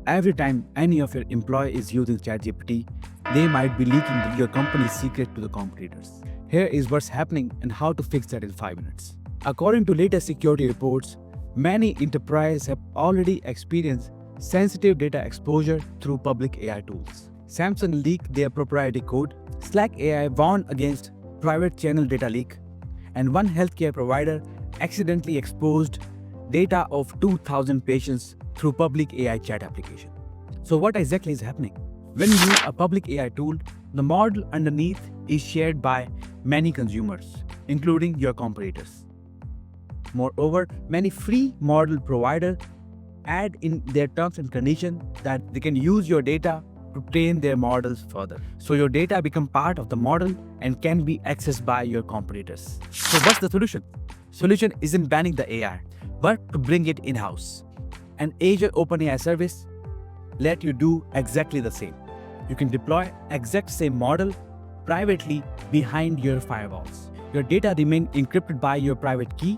Every time any of your employee is using ChatGPT, they might be leaking your company's secret to the competitors. Here is what's happening and how to fix that in 5 minutes. According to latest security reports, many enterprises have already experienced sensitive data exposure through public AI tools. Samsung leaked their proprietary code, Slack AI warned against private channel data leak, and one healthcare provider accidentally exposed data of 2,000 patients through public AI chat application. So what exactly is happening? When you use a public AI tool, the model underneath is shared by many consumers, including your competitors. Moreover, many free model providers add in their terms and conditions that they can use your data to train their models further. So your data become part of the model and can be accessed by your competitors. So what's the solution? Solution isn't banning the AI, but to bring it in-house. An Azure OpenAI service let you do exactly the same. You can deploy exact same model privately behind your firewalls. Your data remain encrypted by your private key,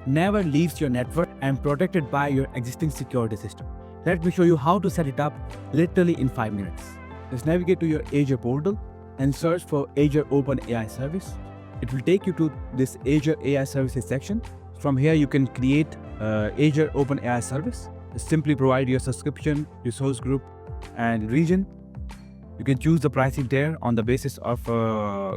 never leaves your network, and protected by your existing security system. Let me show you how to set it up literally in 5 minutes. Just navigate to your Azure portal and search for Azure OpenAI Service. It will take you to this Azure AI Services section. From here, you can create Azure OpenAI Service. Just simply provide your subscription, your source group, and region. You can choose the pricing there on the basis of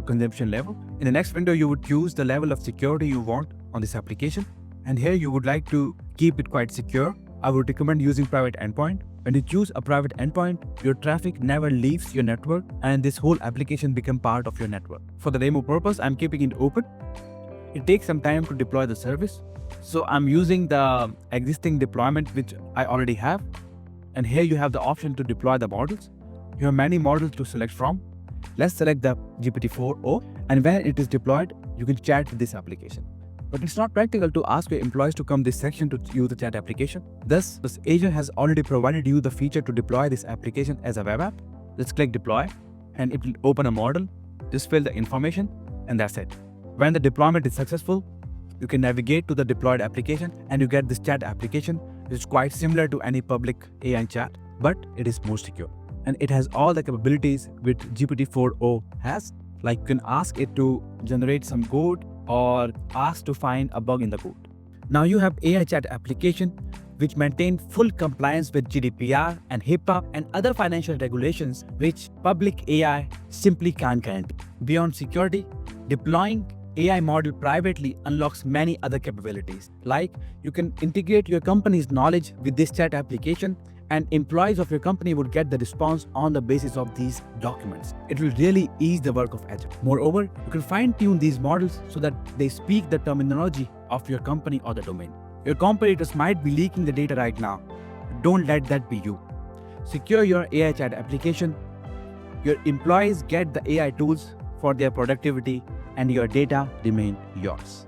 consumption level. In the next window, you would choose the level of security you want on this application. And here you would like to keep it quite secure. I would recommend using private endpoint. When you choose a private endpoint, your traffic never leaves your network and this whole application becomes part of your network. For the demo purpose, I'm keeping it open. It takes some time to deploy the service. So I'm using the existing deployment which I already have. And here you have the option to deploy the models. You have many models to select from. Let's select the GPT-4o, and when it is deployed, you can chat with this application. But it's not practical to ask your employees to come this section to use the chat application. Thus, Azure has already provided you the feature to deploy this application as a web app. Let's click deploy, and it will open a model. Just fill the information, and that's it. When the deployment is successful, you can navigate to the deployed application, and you get this chat application, which is quite similar to any public AI chat, but it is more secure. And it has all the capabilities which GPT-4o has, like you can ask it to generate some code or ask to find a bug in the code. Now you have AI chat application which maintain full compliance with GDPR and HIPAA and other financial regulations which public AI simply can't guarantee. Beyond security, deploying AI model privately unlocks many other capabilities. Like you can integrate your company's knowledge with this chat application, and employees of your company would get the response on the basis of these documents. It will really ease the work of Azure. Moreover, you can fine-tune these models so that they speak the terminology of your company or the domain. Your competitors might be leaking the data right now. Don't let that be you. Secure your AI chat application. Your employees get the AI tools for their productivity, and your data remain yours.